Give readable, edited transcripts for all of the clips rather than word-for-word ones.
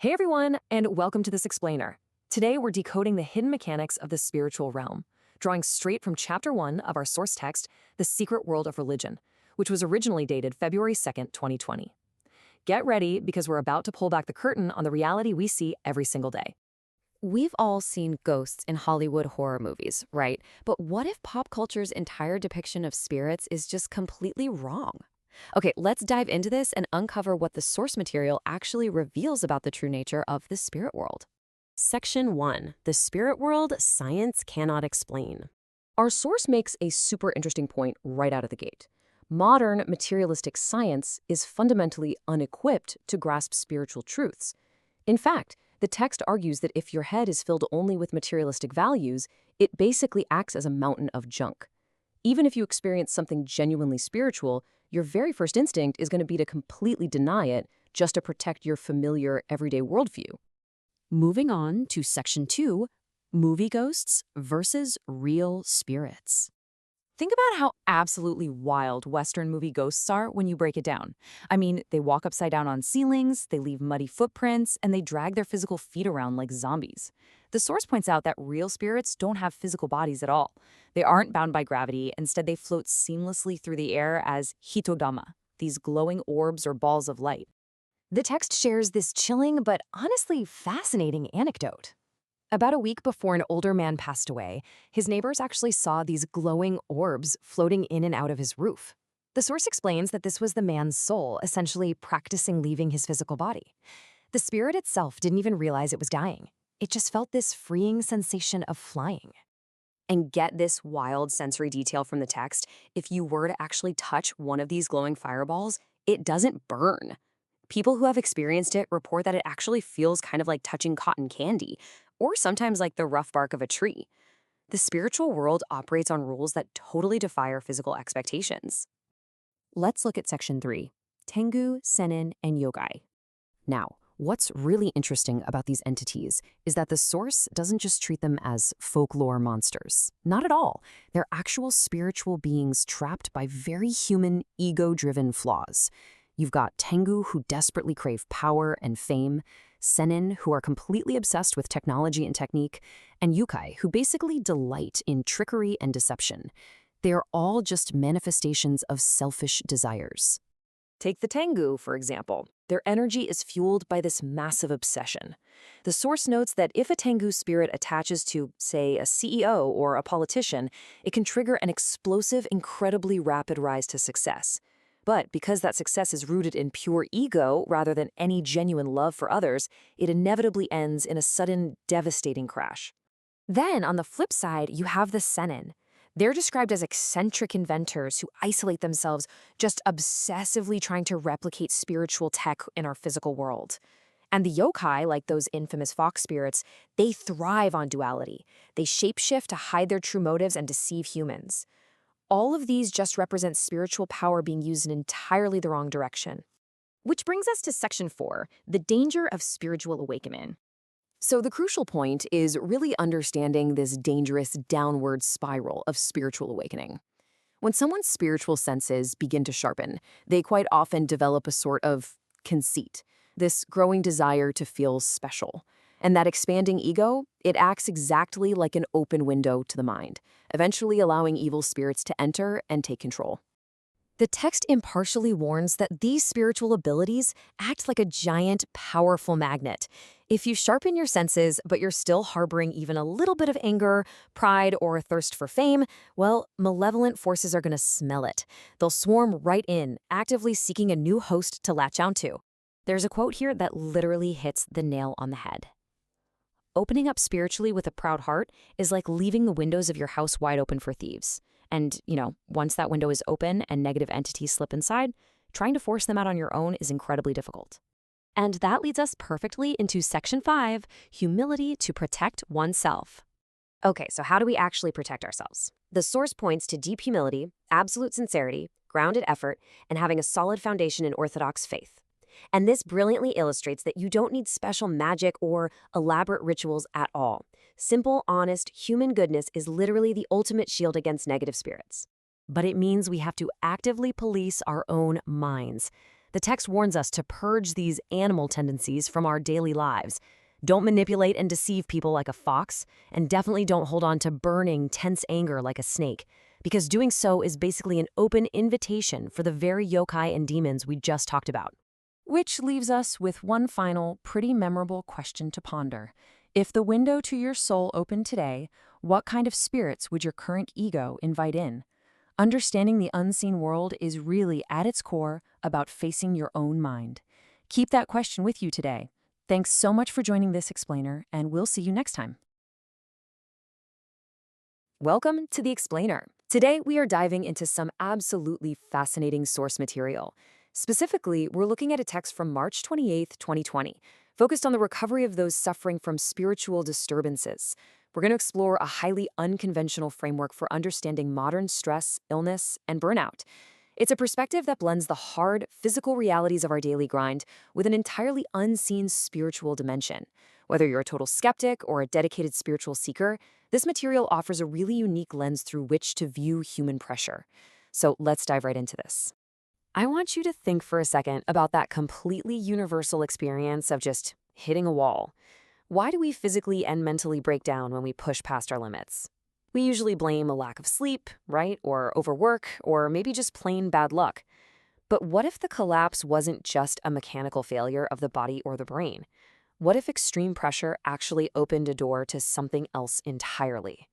Hey everyone, and welcome to this explainer. Today we're decoding the hidden mechanics of the spiritual realm, drawing straight from Chapter 1 of our source text, The Secret World of Religion, which was originally dated February 2nd, 2020. Get ready because we're about to pull back the curtain on the reality we see every single day. We've all seen ghosts in Hollywood horror movies, right? But what if pop culture's entire depiction of spirits is just completely wrong? Okay, let's dive into this and uncover what the source material actually reveals about the true nature of the spirit world. Section 1. The Spirit World Science Cannot Explain. Our source makes a super interesting point right out of the gate. Modern materialistic science is fundamentally unequipped to grasp spiritual truths. In fact, the text argues that if your head is filled only with materialistic values, it basically acts as a mountain of junk. Even if you experience something genuinely spiritual, your very first instinct is going to be to completely deny it just to protect your familiar, everyday worldview. Moving on to Section 2, Movie Ghosts versus Real Spirits. Think about how absolutely wild Western movie ghosts are when you break it down. I mean, they walk upside down on ceilings, they leave muddy footprints, and they drag their physical feet around like zombies. The source points out that real spirits don't have physical bodies at all. They aren't bound by gravity, instead they float seamlessly through the air as hitodama, these glowing orbs or balls of light. The text shares this chilling but honestly fascinating anecdote. About a week before an older man passed away, his neighbors actually saw these glowing orbs floating in and out of his roof. The source explains that this was the man's soul, essentially practicing leaving his physical body. The spirit itself didn't even realize it was dying. It just felt this freeing sensation of flying. And get this wild sensory detail from the text, if you were to actually touch one of these glowing fireballs, it doesn't burn. People who have experienced it report that it actually feels kind of like touching cotton candy, or sometimes like the rough bark of a tree. The spiritual world operates on rules that totally defy our physical expectations. Let's look at Section 3, Tengu, Sennin, and Yogai. Now, what's really interesting about these entities is that the source doesn't just treat them as folklore monsters. Not at all. They're actual spiritual beings trapped by very human, ego-driven flaws. You've got Tengu, who desperately crave power and fame, Sennin, who are completely obsessed with technology and technique, and Yukai, who basically delight in trickery and deception. They are all just manifestations of selfish desires. Take the Tengu, for example. Their energy is fueled by this massive obsession. The source notes that if a Tengu spirit attaches to, say, a CEO or a politician, it can trigger an explosive, incredibly rapid rise to success. But because that success is rooted in pure ego rather than any genuine love for others, it inevitably ends in a sudden, devastating crash. Then, on the flip side, you have the Sennin. They're described as eccentric inventors who isolate themselves, just obsessively trying to replicate spiritual tech in our physical world. And the yokai, like those infamous fox spirits, they thrive on duality. They shapeshift to hide their true motives and deceive humans. All of these just represent spiritual power being used in entirely the wrong direction. Which brings us to Section 4, the danger of spiritual awakening. So the crucial point is really understanding this dangerous downward spiral of spiritual awakening. When someone's spiritual senses begin to sharpen, they quite often develop a sort of conceit, this growing desire to feel special. And that expanding ego, it acts exactly like an open window to the mind, eventually allowing evil spirits to enter and take control. The text impartially warns that these spiritual abilities act like a giant, powerful magnet. If you sharpen your senses, but you're still harboring even a little bit of anger, pride, or a thirst for fame, well, malevolent forces are going to smell it. They'll swarm right in, actively seeking a new host to latch onto. There's a quote here that literally hits the nail on the head. Opening up spiritually with a proud heart is like leaving the windows of your house wide open for thieves. And, once that window is open and negative entities slip inside, trying to force them out on your own is incredibly difficult. And that leads us perfectly into Section 5, Humility to Protect Oneself. Okay, so how do we actually protect ourselves? The source points to deep humility, absolute sincerity, grounded effort, and having a solid foundation in Orthodox faith. And this brilliantly illustrates that you don't need special magic or elaborate rituals at all. Simple, honest, human goodness is literally the ultimate shield against negative spirits. But it means we have to actively police our own minds. The text warns us to purge these animal tendencies from our daily lives. Don't manipulate and deceive people like a fox, and definitely don't hold on to burning, tense anger like a snake, because doing so is basically an open invitation for the very yokai and demons we just talked about. Which leaves us with one final, pretty memorable question to ponder. If the window to your soul opened today, what kind of spirits would your current ego invite in? Understanding the unseen world is really, at its core, about facing your own mind. Keep that question with you today. Thanks so much for joining this explainer, and we'll see you next time. Welcome to The Explainer. Today, we are diving into some absolutely fascinating source material. Specifically, we're looking at a text from March 28, 2020, focused on the recovery of those suffering from spiritual disturbances. We're going to explore a highly unconventional framework for understanding modern stress, illness, and burnout. It's a perspective that blends the hard, physical realities of our daily grind with an entirely unseen spiritual dimension. Whether you're a total skeptic or a dedicated spiritual seeker, this material offers a really unique lens through which to view human pressure. So let's dive right into this. I want you to think for a second about that completely universal experience of just hitting a wall. Why do we physically and mentally break down when we push past our limits? We usually blame a lack of sleep, right? Or overwork, or maybe just plain bad luck. But what if the collapse wasn't just a mechanical failure of the body or the brain? What if extreme pressure actually opened a door to something else entirely?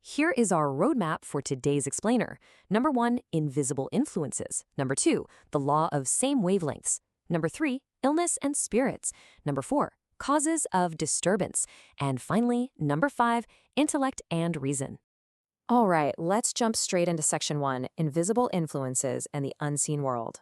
Here is our roadmap for today's explainer. Number 1, invisible influences. Number 2, the law of same wavelengths. Number 3, illness and spirits. Number 4, causes of disturbance. And finally, number 5, intellect and reason. All right, let's jump straight into section 1, invisible influences and the unseen world.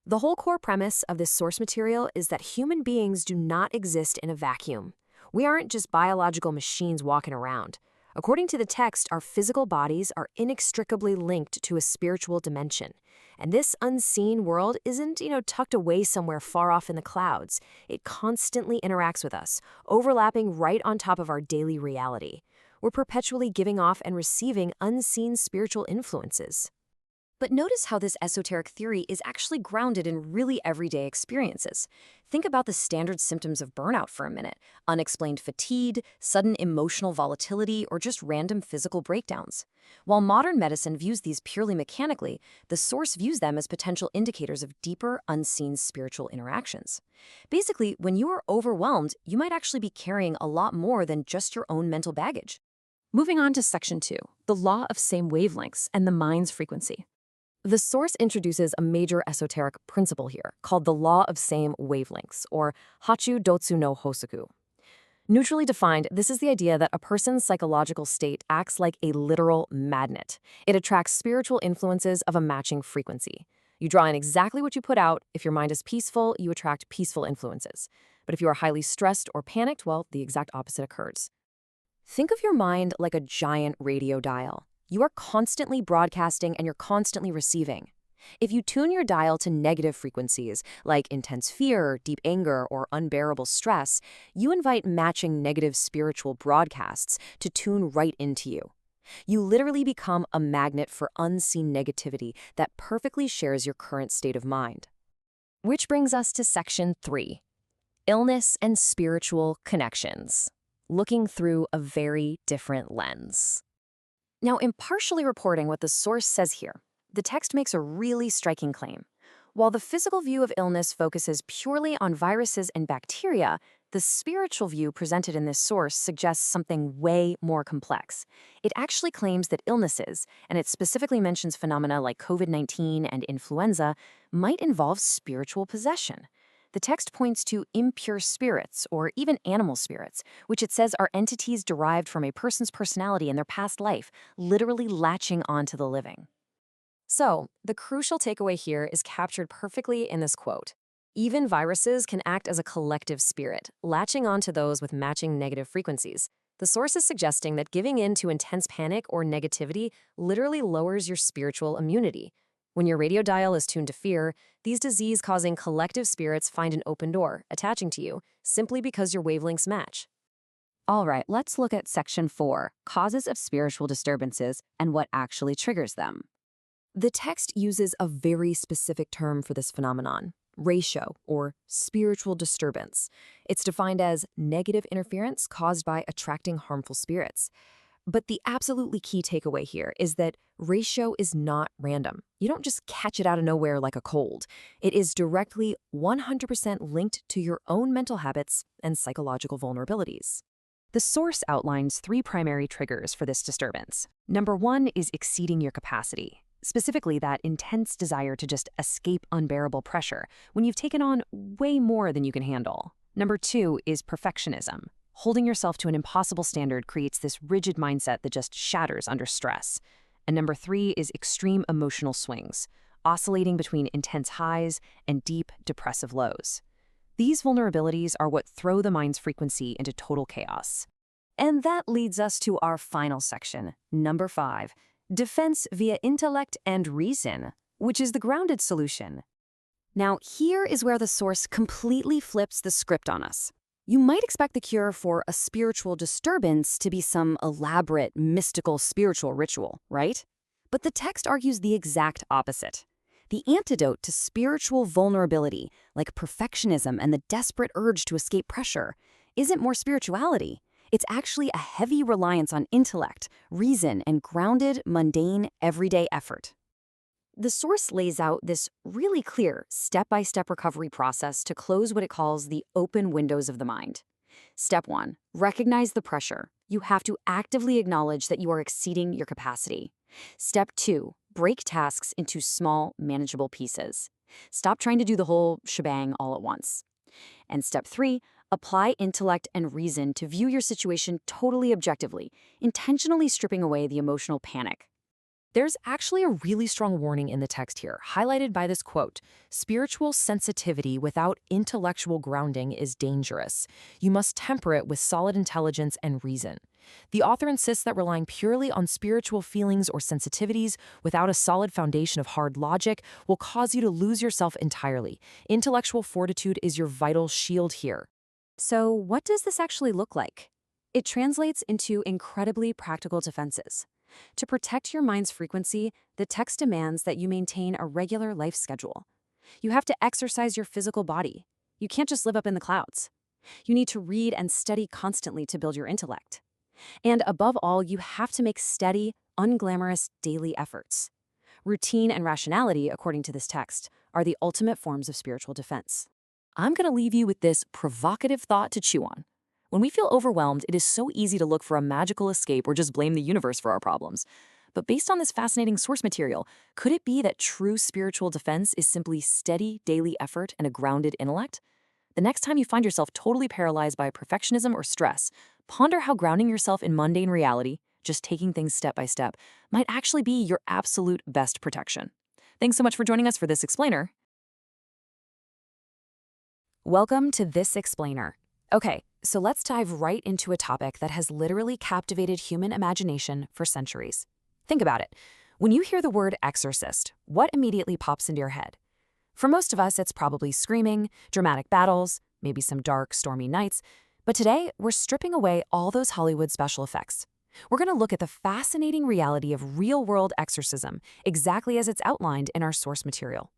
The whole core premise of this source material is that human beings do not exist in a vacuum. We aren't just biological machines walking around. According to the text, our physical bodies are inextricably linked to a spiritual dimension. And this unseen world isn't, tucked away somewhere far off in the clouds. It constantly interacts with us, overlapping right on top of our daily reality. We're perpetually giving off and receiving unseen spiritual influences. But notice how this esoteric theory is actually grounded in really everyday experiences. Think about the standard symptoms of burnout for a minute: unexplained fatigue, sudden emotional volatility, or just random physical breakdowns. While modern medicine views these purely mechanically, the source views them as potential indicators of deeper, unseen spiritual interactions. Basically, when you are overwhelmed, you might actually be carrying a lot more than just your own mental baggage. Moving on to section 2, the law of same wavelengths and the mind's frequency. The source introduces a major esoteric principle here, called the law of same wavelengths, or Hachu Dotsu no Hosoku. Neutrally defined, this is the idea that a person's psychological state acts like a literal magnet. It attracts spiritual influences of a matching frequency. You draw in exactly what you put out. If your mind is peaceful, you attract peaceful influences. But if you are highly stressed or panicked, well, the exact opposite occurs. Think of your mind like a giant radio dial. You are constantly broadcasting and you're constantly receiving. If you tune your dial to negative frequencies, like intense fear, deep anger, or unbearable stress, you invite matching negative spiritual broadcasts to tune right into you. You literally become a magnet for unseen negativity that perfectly shares your current state of mind. Which brings us to section 3, illness and spiritual connections, looking through a very different lens. Now, impartially reporting what the source says here, the text makes a really striking claim. While the physical view of illness focuses purely on viruses and bacteria, the spiritual view presented in this source suggests something way more complex. It actually claims that illnesses, and it specifically mentions phenomena like COVID-19 and influenza, might involve spiritual possession. The text points to impure spirits, or even animal spirits, which it says are entities derived from a person's personality in their past life, literally latching onto the living. So, the crucial takeaway here is captured perfectly in this quote. Even viruses can act as a collective spirit, latching onto those with matching negative frequencies. The source is suggesting that giving in to intense panic or negativity literally lowers your spiritual immunity. When your radio dial is tuned to fear, these disease-causing collective spirits find an open door, attaching to you, simply because your wavelengths match. All right, let's look at section 4, causes of spiritual disturbances and what actually triggers them. The text uses a very specific term for this phenomenon, Ratio, or spiritual disturbance. It's defined as negative interference caused by attracting harmful spirits. But the absolutely key takeaway here is that ratio is not random. You don't just catch it out of nowhere like a cold. It is directly 100% linked to your own mental habits and psychological vulnerabilities. The source outlines 3 primary triggers for this disturbance. Number 1 is exceeding your capacity, specifically that intense desire to just escape unbearable pressure when you've taken on way more than you can handle. Number 2 is perfectionism. Holding yourself to an impossible standard creates this rigid mindset that just shatters under stress. And number 3 is extreme emotional swings, oscillating between intense highs and deep, depressive lows. These vulnerabilities are what throw the mind's frequency into total chaos. And that leads us to our final section, number 5, defense via intellect and reason, which is the grounded solution. Now, here is where the source completely flips the script on us. You might expect the cure for a spiritual disturbance to be some elaborate, mystical spiritual ritual, right? But the text argues the exact opposite. The antidote to spiritual vulnerability, like perfectionism and the desperate urge to escape pressure, isn't more spirituality. It's actually a heavy reliance on intellect, reason, and grounded, mundane, everyday effort. The source lays out this really clear step-by-step recovery process to close what it calls the open windows of the mind. Step 1, recognize the pressure. You have to actively acknowledge that you are exceeding your capacity. Step 2, break tasks into small, manageable pieces. Stop trying to do the whole shebang all at once. And step 3, apply intellect and reason to view your situation totally objectively, intentionally stripping away the emotional panic. There's actually a really strong warning in the text here, highlighted by this quote: "Spiritual sensitivity without intellectual grounding is dangerous. You must temper it with solid intelligence and reason." The author insists that relying purely on spiritual feelings or sensitivities without a solid foundation of hard logic will cause you to lose yourself entirely. Intellectual fortitude is your vital shield here. So, what does this actually look like? It translates into incredibly practical defenses. To protect your mind's frequency, the text demands that you maintain a regular life schedule. You have to exercise your physical body. You can't just live up in the clouds. You need to read and study constantly to build your intellect. And above all, you have to make steady, unglamorous daily efforts. Routine and rationality, according to this text, are the ultimate forms of spiritual defense. I'm going to leave you with this provocative thought to chew on. When we feel overwhelmed, it is so easy to look for a magical escape or just blame the universe for our problems. But based on this fascinating source material, could it be that true spiritual defense is simply steady daily effort and a grounded intellect? The next time you find yourself totally paralyzed by perfectionism or stress, ponder how grounding yourself in mundane reality, just taking things step by step, might actually be your absolute best protection. Thanks so much for joining us for This Explainer. Welcome to This Explainer. Okay, so let's dive right into a topic that has literally captivated human imagination for centuries. Think about it. When you hear the word exorcist, what immediately pops into your head? For most of us, it's probably screaming, dramatic battles, maybe some dark, stormy nights. But today, we're stripping away all those Hollywood special effects. We're going to look at the fascinating reality of real-world exorcism, exactly as it's outlined in our source material.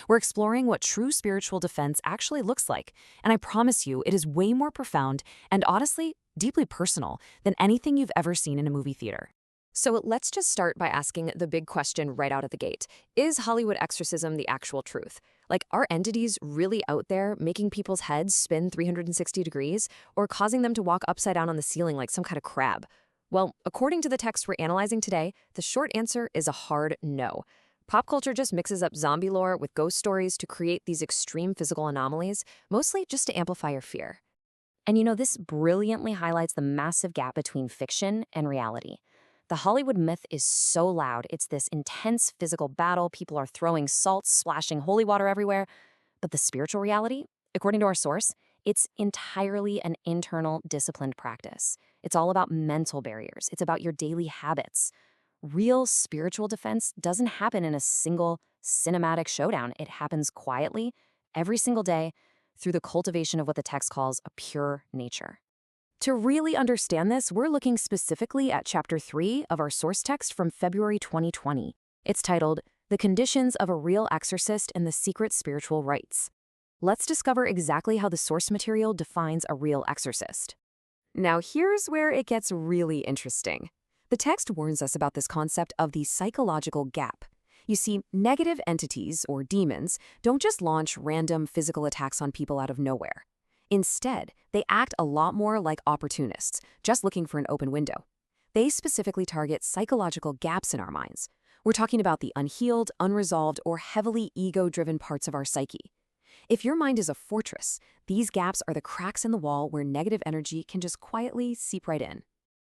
We're exploring what true spiritual defense actually looks like, and I promise you it is way more profound and honestly, deeply personal than anything you've ever seen in a movie theater. So let's just start by asking the big question right out of the gate. Is Hollywood exorcism the actual truth? Like, are entities really out there making people's heads spin 360 degrees or causing them to walk upside down on the ceiling like some kind of crab? Well, according to the text we're analyzing today, the short answer is a hard no. Pop culture just mixes up zombie lore with ghost stories to create these extreme physical anomalies, mostly just to amplify your fear. And this brilliantly highlights the massive gap between fiction and reality. The Hollywood myth is so loud, it's this intense physical battle, people are throwing salt, splashing holy water everywhere. But the spiritual reality, according to our source, it's entirely an internal, disciplined practice. It's all about mental barriers. It's about your daily habits. Real spiritual defense doesn't happen in a single cinematic showdown. It happens quietly, every single day, through the cultivation of what the text calls a pure nature. To really understand this, we're looking specifically at Chapter 3 of our source text from February 2020. It's titled, "The Conditions of a Real Exorcist and the Secret Spiritual Rites." Let's discover exactly how the source material defines a real exorcist. Now, here's where it gets really interesting. The text warns us about this concept of the psychological gap. You see, negative entities, or demons, don't just launch random physical attacks on people out of nowhere. Instead, they act a lot more like opportunists, just looking for an open window. They specifically target psychological gaps in our minds. We're talking about the unhealed, unresolved, or heavily ego-driven parts of our psyche. If your mind is a fortress, these gaps are the cracks in the wall where negative energy can just quietly seep right in.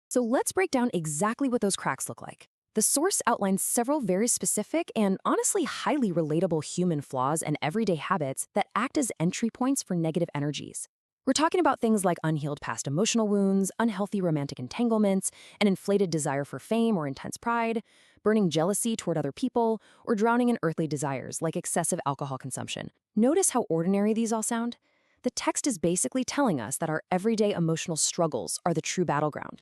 So let's break down exactly what those cracks look like. The source outlines several very specific and honestly highly relatable human flaws and everyday habits that act as entry points for negative energies. We're talking about things like unhealed past emotional wounds, unhealthy romantic entanglements, an inflated desire for fame or intense pride, burning jealousy toward other people, or drowning in earthly desires like excessive alcohol consumption. Notice how ordinary these all sound? The text is basically telling us that our everyday emotional struggles are the true battleground.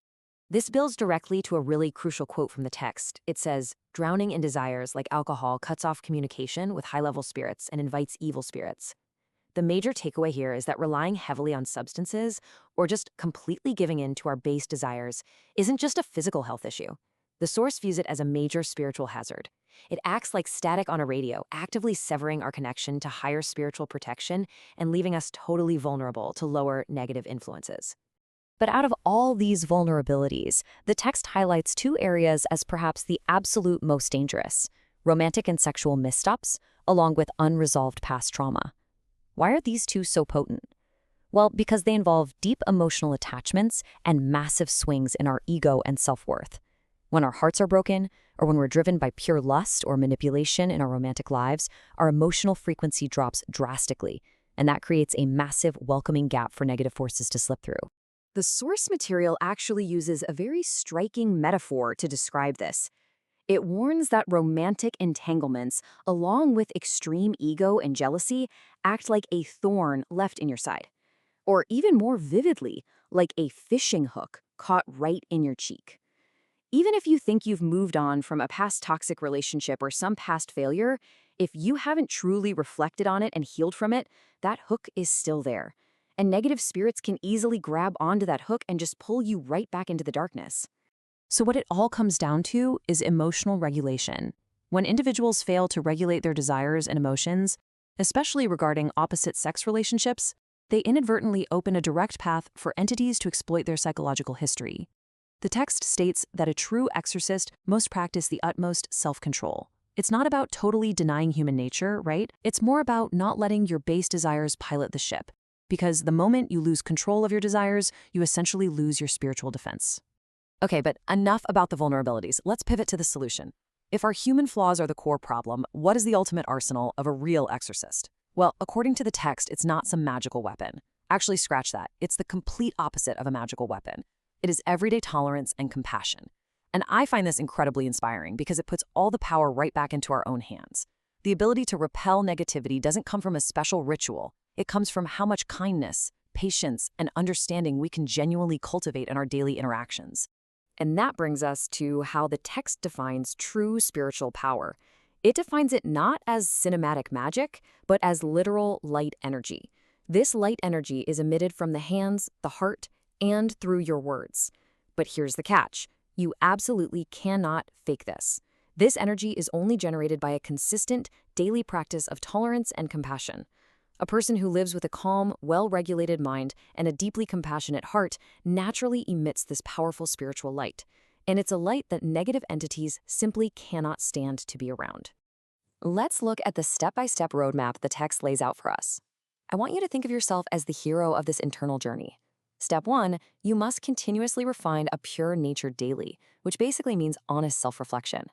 This builds directly to a really crucial quote from the text. It says, "Drowning in desires like alcohol cuts off communication with high-level spirits and invites evil spirits." The major takeaway here is that relying heavily on substances, or just completely giving in to our base desires, isn't just a physical health issue. The source views it as a major spiritual hazard. It acts like static on a radio, actively severing our connection to higher spiritual protection and leaving us totally vulnerable to lower negative influences. But out of all these vulnerabilities, the text highlights two areas as perhaps the absolute most dangerous: romantic and sexual missteps, along with unresolved past trauma. Why are these two so potent? Well, because they involve deep emotional attachments and massive swings in our ego and self-worth. When our hearts are broken, or when we're driven by pure lust or manipulation in our romantic lives, our emotional frequency drops drastically, and that creates a massive welcoming gap for negative forces to slip through. The source material actually uses a very striking metaphor to describe this. It warns that romantic entanglements, along with extreme ego and jealousy, act like a thorn left in your side. Or even more vividly, like a fishing hook caught right in your cheek. Even if you think you've moved on from a past toxic relationship or some past failure, if you haven't truly reflected on it and healed from it, that hook is still there. And negative spirits can easily grab onto that hook and just pull you right back into the darkness. So what it all comes down to is emotional regulation. When individuals fail to regulate their desires and emotions, especially regarding opposite-sex relationships, they inadvertently open a direct path for entities to exploit their psychological history. The text states that a true exorcist must practice the utmost self-control. It's not about totally denying human nature, right? It's more about not letting your base desires pilot the ship. Because the moment you lose control of your desires, you essentially lose your spiritual defense. Okay, but enough about the vulnerabilities. Let's pivot to the solution. If our human flaws are the core problem, what is the ultimate arsenal of a real exorcist? Well, according to the text, it's not some magical weapon. Actually, scratch that. It's the complete opposite of a magical weapon. It is everyday tolerance and compassion. And I find this incredibly inspiring because it puts all the power right back into our own hands. The ability to repel negativity doesn't come from a special ritual. It comes from how much kindness, patience, and understanding we can genuinely cultivate in our daily interactions. And that brings us to how the text defines true spiritual power. It defines it not as cinematic magic, but as literal light energy. This light energy is emitted from the hands, the heart, and through your words. But here's the catch. You absolutely cannot fake this. This energy is only generated by a consistent, daily practice of tolerance and compassion. A person who lives with a calm, well-regulated mind and a deeply compassionate heart naturally emits this powerful spiritual light. And it's a light that negative entities simply cannot stand to be around. Let's look at the step-by-step roadmap the text lays out for us. I want you to think of yourself as the hero of this internal journey. Step 1, you must continuously refine a pure nature daily, which basically means honest self-reflection.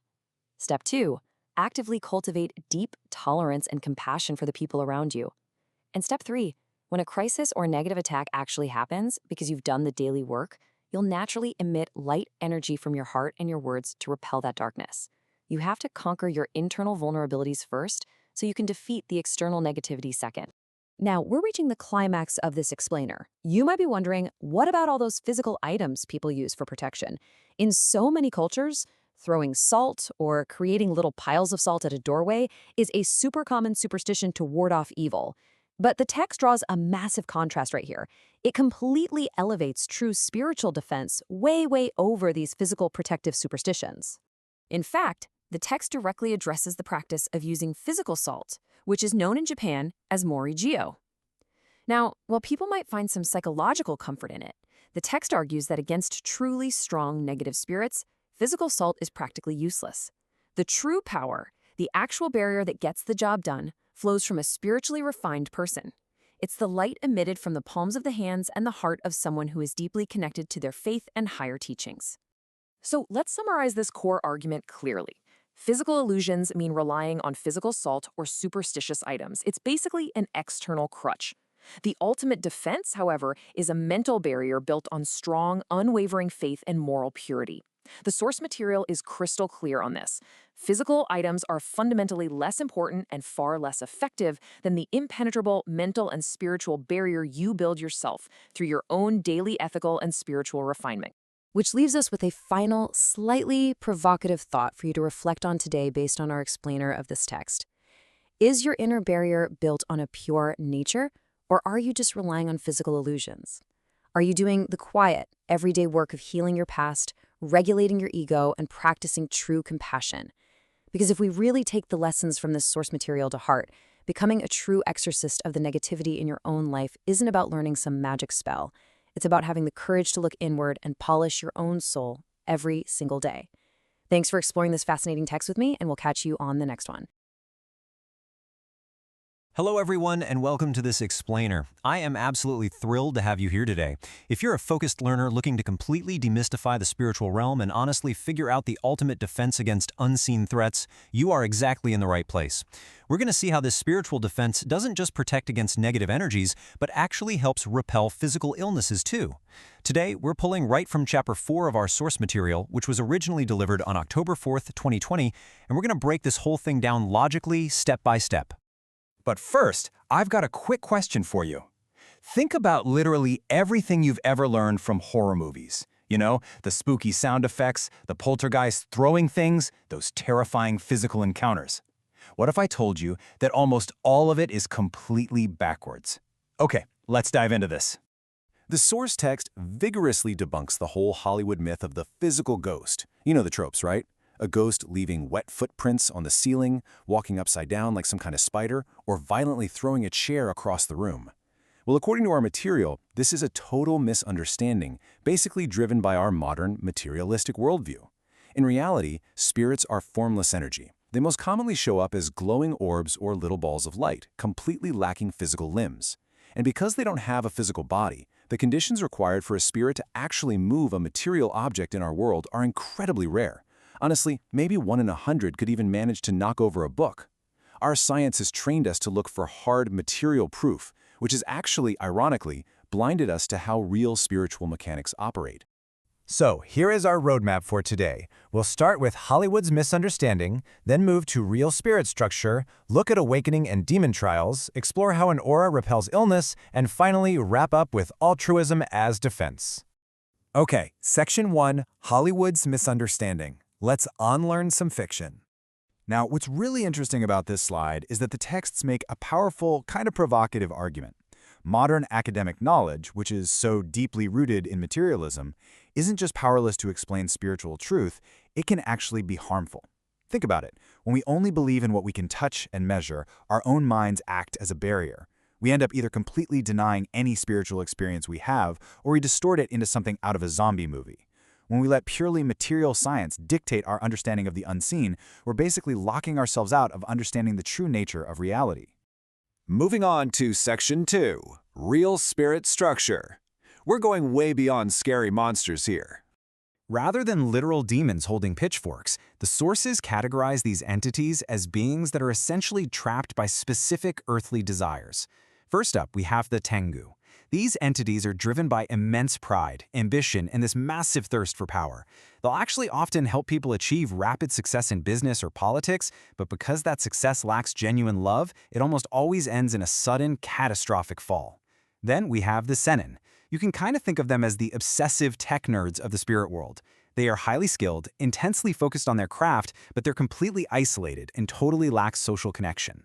Step 2, actively cultivate deep tolerance and compassion for the people around you. And step 3, when a crisis or negative attack actually happens because you've done the daily work, you'll naturally emit light energy from your heart and your words to repel that darkness. You have to conquer your internal vulnerabilities first so you can defeat the external negativity second. Now, we're reaching the climax of this explainer. You might be wondering, what about all those physical items people use for protection? In so many cultures, throwing salt or creating little piles of salt at a doorway is a super common superstition to ward off evil. But the text draws a massive contrast right here. It completely elevates true spiritual defense way, way over these physical protective superstitions. In fact, the text directly addresses the practice of using physical salt, which is known in Japan as mori-jio. Now, while people might find some psychological comfort in it, the text argues that against truly strong negative spirits, physical salt is practically useless. The true power, the actual barrier that gets the job done, flows from a spiritually refined person. It's the light emitted from the palms of the hands and the heart of someone who is deeply connected to their faith and higher teachings. So let's summarize this core argument clearly. Physical illusions mean relying on physical salt or superstitious items. It's basically an external crutch. The ultimate defense, however, is a mental barrier built on strong, unwavering faith and moral purity. The source material is crystal clear on this. Physical items are fundamentally less important and far less effective than the impenetrable mental and spiritual barrier you build yourself through your own daily ethical and spiritual refinement. Which leaves us with a final, slightly provocative thought for you to reflect on today based on our explainer of this text. Is your inner barrier built on a pure nature, or are you just relying on physical illusions? Are you doing the quiet, everyday work of healing your past, regulating your ego, and practicing true compassion? Because if we really take the lessons from this source material to heart, becoming a true exorcist of the negativity in your own life isn't about learning some magic spell. It's about having the courage to look inward and polish your own soul every single day. Thanks for exploring this fascinating text with me, and we'll catch you on the next one. Hello everyone and welcome to this explainer. I am absolutely thrilled to have you here today. If you're a focused learner looking to completely demystify the spiritual realm and honestly figure out the ultimate defense against unseen threats, you are exactly in the right place. We're going to see how this spiritual defense doesn't just protect against negative energies, but actually helps repel physical illnesses too. Today, we're pulling right from Chapter 4 of our source material, which was originally delivered on October 4th, 2020, and we're going to break this whole thing down logically, step by step. But first, I've got a quick question for you. Think about literally everything you've ever learned from horror movies. You know, the spooky sound effects, the poltergeist throwing things, those terrifying physical encounters. What if I told you that almost all of it is completely backwards? Okay, let's dive into this. The source text vigorously debunks the whole Hollywood myth of the physical ghost. You know the tropes, right? A ghost leaving wet footprints on the ceiling, walking upside down like some kind of spider, or violently throwing a chair across the room. Well, according to our material, this is a total misunderstanding, basically driven by our modern, materialistic worldview. In reality, spirits are formless energy. They most commonly show up as glowing orbs or little balls of light, completely lacking physical limbs. And because they don't have a physical body, the conditions required for a spirit to actually move a material object in our world are incredibly rare. Honestly, maybe 1 in 100 could even manage to knock over a book. Our science has trained us to look for hard material proof, which has actually, ironically, blinded us to how real spiritual mechanics operate. So, here is our roadmap for today. We'll start with Hollywood's misunderstanding, then move to real spirit structure, look at awakening and demon trials, explore how an aura repels illness, and finally wrap up with altruism as defense. Okay, Section 1, Hollywood's misunderstanding. Let's unlearn some fiction. Now, what's really interesting about this slide is that the texts make a powerful, kind of provocative argument. Modern academic knowledge, which is so deeply rooted in materialism, isn't just powerless to explain spiritual truth, it can actually be harmful. Think about it. When we only believe in what we can touch and measure, our own minds act as a barrier. We end up either completely denying any spiritual experience we have, or we distort it into something out of a zombie movie. When we let purely material science dictate our understanding of the unseen, we're basically locking ourselves out of understanding the true nature of reality. Moving on to Section 2, Real Spirit Structure. We're going way beyond scary monsters here. Rather than literal demons holding pitchforks, the sources categorize these entities as beings that are essentially trapped by specific earthly desires. First up, we have the Tengu. These entities are driven by immense pride, ambition, and this massive thirst for power. They'll actually often help people achieve rapid success in business or politics, but because that success lacks genuine love, it almost always ends in a sudden, catastrophic fall. Then we have the Senin. You can kind of think of them as the obsessive tech nerds of the spirit world. They are highly skilled, intensely focused on their craft, but they're completely isolated and totally lack social connection.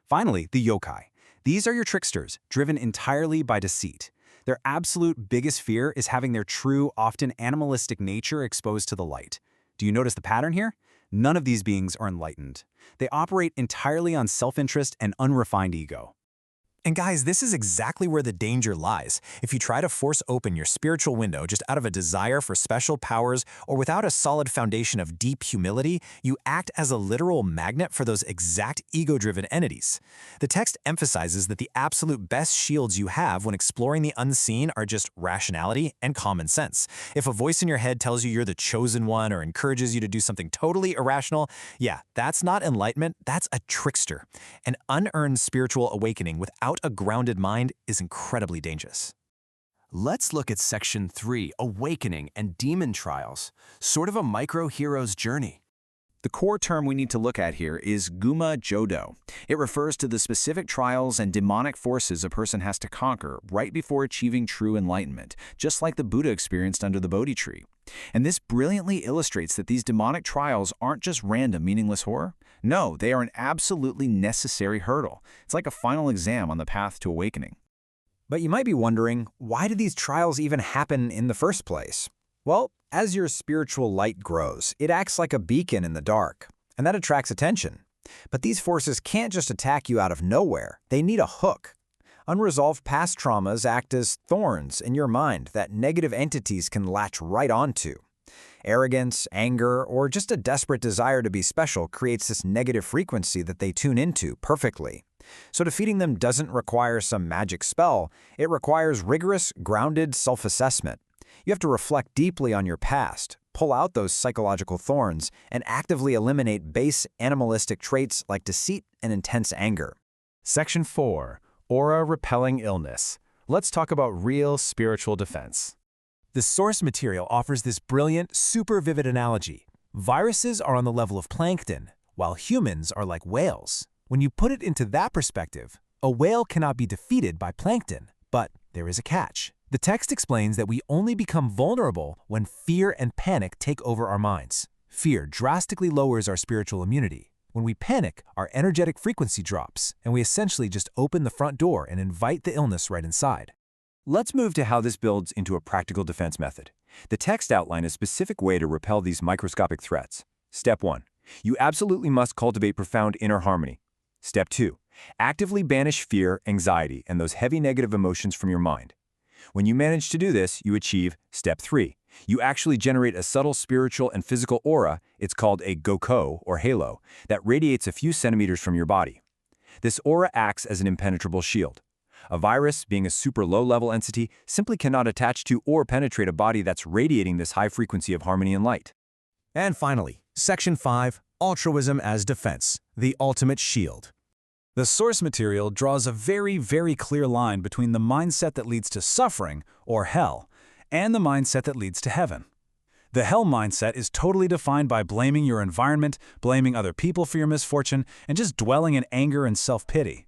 Finally, the yokai. These are your tricksters, driven entirely by deceit. Their absolute biggest fear is having their true, often animalistic nature exposed to the light. Do you notice the pattern here? None of these beings are enlightened. They operate entirely on self-interest and unrefined ego. And guys, this is exactly where the danger lies. If you try to force open your spiritual window just out of a desire for special powers or without a solid foundation of deep humility, you act as a literal magnet for those exact ego-driven entities. The text emphasizes that the absolute best shields you have when exploring the unseen are just rationality and common sense. If a voice in your head tells you you're the chosen one or encourages you to do something totally irrational, yeah, that's not enlightenment, that's a trickster. An unearned spiritual awakening without a grounded mind is incredibly dangerous. Let's look at Section 3, Awakening and Demon Trials, sort of a micro-hero's journey. The core term we need to look at here is Guma Jodo. It refers to the specific trials and demonic forces a person has to conquer right before achieving true enlightenment, just like the Buddha experienced under the Bodhi tree. And this brilliantly illustrates that these demonic trials aren't just random, meaningless horror. No, they are an absolutely necessary hurdle. It's like a final exam on the path to awakening. But you might be wondering, why do these trials even happen in the first place? Well, as your spiritual light grows, it acts like a beacon in the dark, and that attracts attention. But these forces can't just attack you out of nowhere. They need a hook. Unresolved past traumas act as thorns in your mind that negative entities can latch right onto. Arrogance, anger, or just a desperate desire to be special creates this negative frequency that they tune into perfectly. So defeating them doesn't require some magic spell. It requires rigorous, grounded self-assessment. You have to reflect deeply on your past, pull out those psychological thorns, and actively eliminate base animalistic traits like deceit and intense anger. Section 4. Aura-repelling illness. Let's talk about real spiritual defense. The source material offers this brilliant, super vivid analogy. Viruses are on the level of plankton, while humans are like whales. When you put it into that perspective, a whale cannot be defeated by plankton. But there is a catch. The text explains that we only become vulnerable when fear and panic take over our minds. Fear drastically lowers our spiritual immunity. When we panic, our energetic frequency drops, and we essentially just open the front door and invite the illness right inside. Let's move to how this builds into a practical defense method. The text outlines a specific way to repel these microscopic threats. Step 1. You absolutely must cultivate profound inner harmony. Step 2. Actively banish fear, anxiety, and those heavy negative emotions from your mind. When you manage to do this, you achieve Step 3. You actually generate a subtle spiritual and physical aura, it's called a goko, or halo, that radiates a few centimeters from your body. This aura acts as an impenetrable shield. A virus, being a super low-level entity, simply cannot attach to or penetrate a body that's radiating this high frequency of harmony and light. And finally, Section 5, Altruism as Defense, the Ultimate Shield. The source material draws a very, very clear line between the mindset that leads to suffering, or hell, and the mindset that leads to heaven. The hell mindset is totally defined by blaming your environment, blaming other people for your misfortune, and just dwelling in anger and self-pity.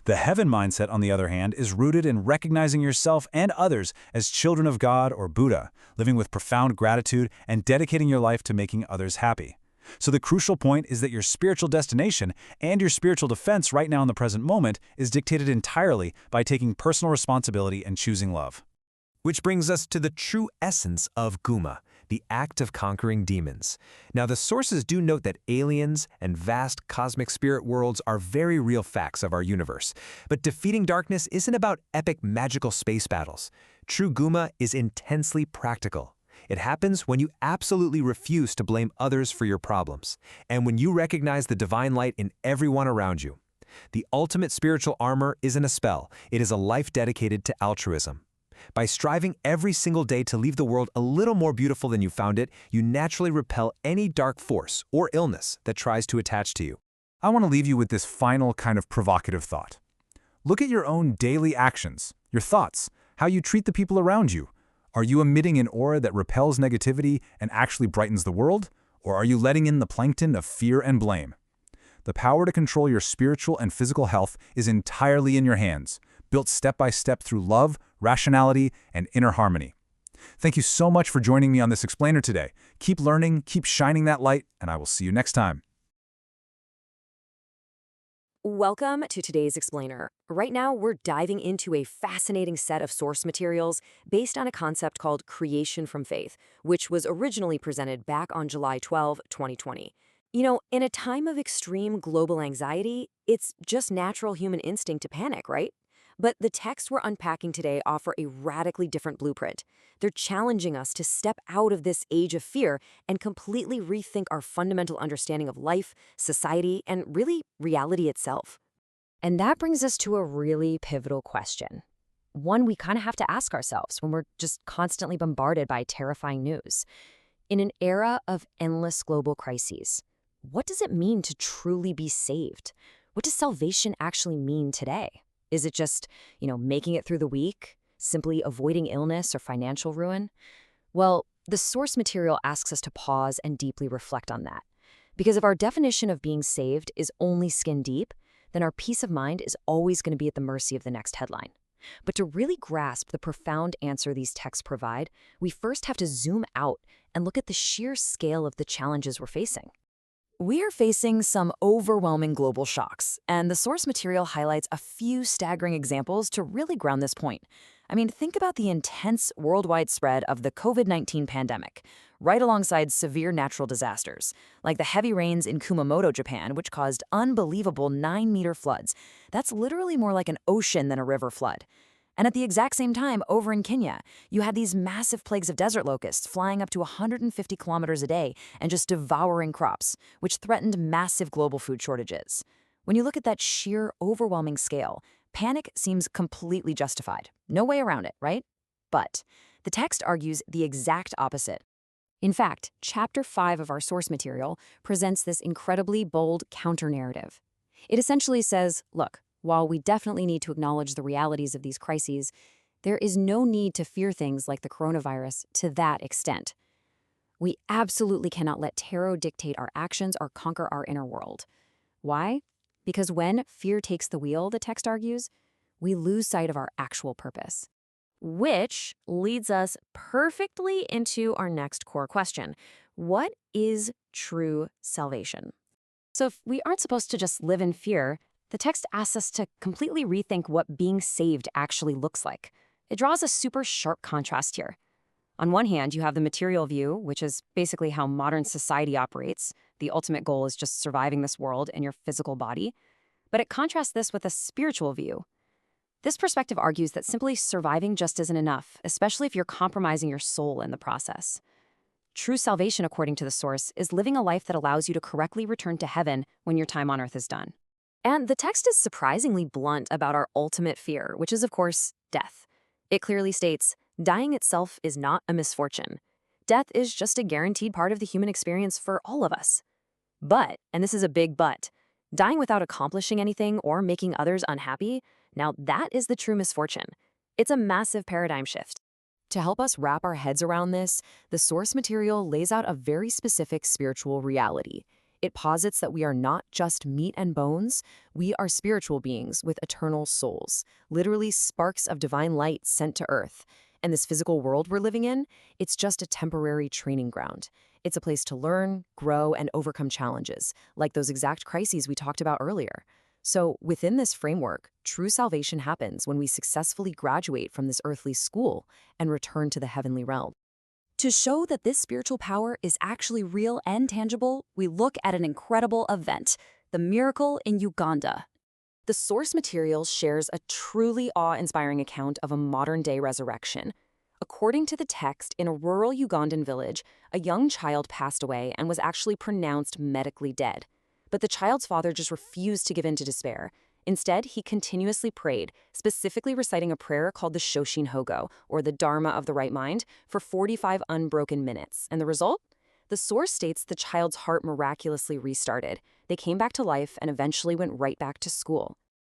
The heaven mindset, on the other hand, is rooted in recognizing yourself and others as children of God or Buddha, living with profound gratitude and dedicating your life to making others happy. So the crucial point is that your spiritual destination and your spiritual defense right now in the present moment is dictated entirely by taking personal responsibility and choosing love. Which brings us to the true essence of Guma, the act of conquering demons. Now, the sources do note that aliens and vast cosmic spirit worlds are very real facts of our universe. But defeating darkness isn't about epic magical space battles. True Guma is intensely practical. It happens when you absolutely refuse to blame others for your problems, and when you recognize the divine light in everyone around you. The ultimate spiritual armor isn't a spell, it is a life dedicated to altruism. By striving every single day to leave the world a little more beautiful than you found it, you naturally repel any dark force or illness that tries to attach to you. I want to leave you with this final kind of provocative thought. Look at your own daily actions, your thoughts, how you treat the people around you. Are you emitting an aura that repels negativity and actually brightens the world? Or are you letting in the plankton of fear and blame? The power to control your spiritual and physical health is entirely in your hands, built step by step through love, rationality, and inner harmony. Thank you so much for joining me on this explainer today. Keep learning, keep shining that light, and I will see you next time. Welcome to today's Explainer. Right now, we're diving into a fascinating set of source materials based on a concept called creation from faith, which was originally presented back on July 12, 2020. In a time of extreme global anxiety, it's just natural human instinct to panic, right? But the texts we're unpacking today offer a radically different blueprint. They're challenging us to step out of this age of fear and completely rethink our fundamental understanding of life, society, and really reality itself. And that brings us to a really pivotal question. One we kind of have to ask ourselves when we're just constantly bombarded by terrifying news. In an era of endless global crises, what does it mean to truly be saved? What does salvation actually mean today? Is it just, making it through the week? Simply avoiding illness or financial ruin? Well, the source material asks us to pause and deeply reflect on that. Because if our definition of being saved is only skin deep, then our peace of mind is always going to be at the mercy of the next headline. But to really grasp the profound answer these texts provide, we first have to zoom out and look at the sheer scale of the challenges we're facing. We are facing some overwhelming global shocks, and the source material highlights a few staggering examples to really ground this point. Think about the intense worldwide spread of the COVID-19 pandemic, right alongside severe natural disasters, like the heavy rains in Kumamoto, Japan, which caused unbelievable 9-meter floods. That's literally more like an ocean than a river flood. And at the exact same time, over in Kenya, you had these massive plagues of desert locusts flying up to 150 kilometers a day and just devouring crops, which threatened massive global food shortages. When you look at that sheer, overwhelming scale, panic seems completely justified. No way around it, right? But the text argues the exact opposite. In fact, Chapter 5 of our source material presents this incredibly bold counter-narrative. It essentially says, look, while we definitely need to acknowledge the realities of these crises, there is no need to fear things like the coronavirus to that extent. We absolutely cannot let tarot dictate our actions or conquer our inner world. Why? Because when fear takes the wheel, the text argues, we lose sight of our actual purpose. Which leads us perfectly into our next core question. What is true salvation? So if we aren't supposed to just live in fear, the text asks us to completely rethink what being saved actually looks like. It draws a super sharp contrast here. On one hand, you have the material view, which is basically how modern society operates. The ultimate goal is just surviving this world in your physical body. But it contrasts this with a spiritual view. This perspective argues that simply surviving just isn't enough, especially if you're compromising your soul in the process. True salvation, according to the source, is living a life that allows you to correctly return to heaven when your time on earth is done. And the text is surprisingly blunt about our ultimate fear, which is, of course, death. It clearly states, dying itself is not a misfortune. Death is just a guaranteed part of the human experience for all of us. But, and this is a big but, dying without accomplishing anything or making others unhappy, now that is the true misfortune. It's a massive paradigm shift. To help us wrap our heads around this, the source material lays out a very specific spiritual reality. It posits that we are not just meat and bones, we are spiritual beings with eternal souls, literally sparks of divine light sent to earth. And this physical world we're living in, it's just a temporary training ground. It's a place to learn, grow, and overcome challenges, like those exact crises we talked about earlier. So within this framework, true salvation happens when we successfully graduate from this earthly school and return to the heavenly realm. To show that this spiritual power is actually real and tangible, we look at an incredible event, the miracle in Uganda. The source material shares a truly awe-inspiring account of a modern-day resurrection. According to the text, in a rural Ugandan village, a young child passed away and was actually pronounced medically dead. But the child's father just refused to give in to despair. Instead, he continuously prayed, specifically reciting a prayer called the Shoshin Hogo, or the Dharma of the right mind, for 45 unbroken minutes. And the result? The source states the child's heart miraculously restarted. They came back to life and eventually went right back to school.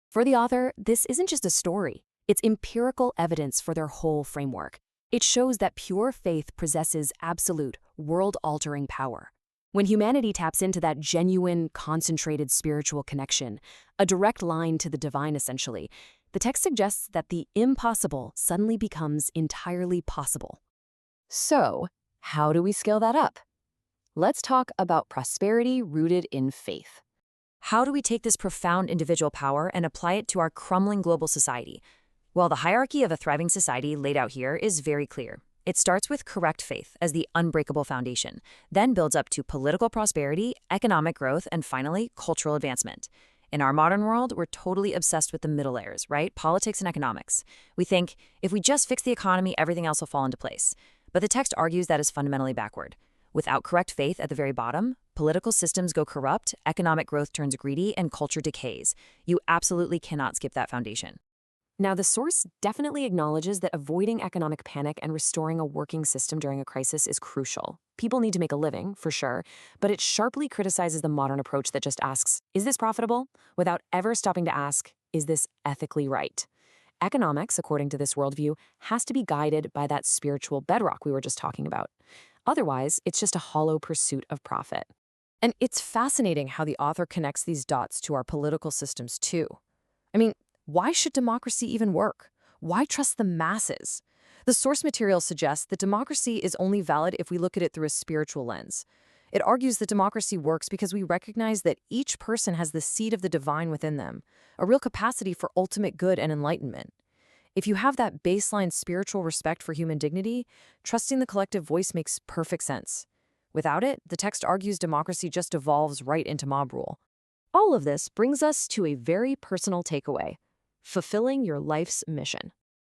For the author, this isn't just a story. It's empirical evidence for their whole framework. It shows that pure faith possesses absolute, world-altering power. When humanity taps into that genuine, concentrated spiritual connection, a direct line to the divine essentially, the text suggests that the impossible suddenly becomes entirely possible. So, how do we scale that up? Let's talk about prosperity rooted in faith. How do we take this profound individual power and apply it to our crumbling global society? Well, the hierarchy of a thriving society laid out here is very clear. It starts with correct faith as the unbreakable foundation, then builds up to political prosperity, economic growth, and finally, cultural advancement. In our modern world, we're totally obsessed with the middle layers, right? Politics and economics. We think, if we just fix the economy, everything else will fall into place. But the text argues that is fundamentally backward. Without correct faith at the very bottom, political systems go corrupt, economic growth turns greedy, and culture decays. You absolutely cannot skip that foundation. Now, the source definitely acknowledges that avoiding economic panic and restoring a working system during a crisis is crucial. People need to make a living, for sure, but it sharply criticizes the modern approach that just asks, is this profitable? Without ever stopping to ask, is this ethically right? Economics, according to this worldview, has to be guided by that spiritual bedrock we were just talking about. Otherwise, it's just a hollow pursuit of profit. And it's fascinating how the author connects these dots to our political systems, too. I mean, why should democracy even work? Why trust the masses? The source material suggests that democracy is only valid if we look at it through a spiritual lens. It argues that democracy works because we recognize that each person has the seed of the divine within them, a real capacity for ultimate good and enlightenment. If you have that baseline spiritual respect for human dignity, trusting the collective voice makes perfect sense. Without it, the text argues democracy just devolves right into mob rule. All of this brings us to a very personal takeaway: fulfilling your life's mission.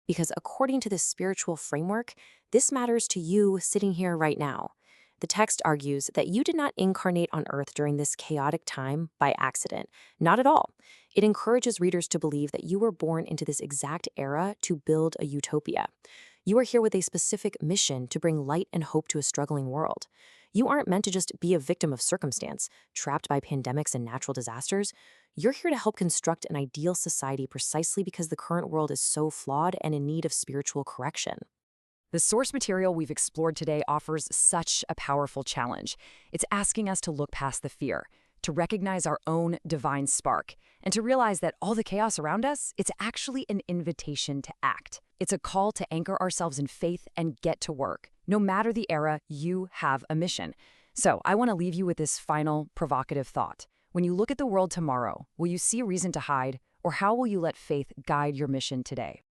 Because according to this spiritual framework, this matters to you sitting here right now. The text argues that you did not incarnate on Earth during this chaotic time by accident. Not at all. It encourages readers to believe that you were born into this exact era to build a utopia. You are here with a specific mission to bring light and hope to a struggling world. You aren't meant to just be a victim of circumstance, trapped by pandemics and natural disasters. You're here to help construct an ideal society precisely because the current world is so flawed and in need of spiritual correction. The source material we've explored today offers such a powerful challenge. It's asking us to look past the fear, to recognize our own divine spark, and to realize that all the chaos around us, it's actually an invitation to act. It's a call to anchor ourselves in faith and get to work. No matter the era, you have a mission. So I want to leave you with this final provocative thought. When you look at the world tomorrow, will you see a reason to hide, or how will you let faith guide your mission today?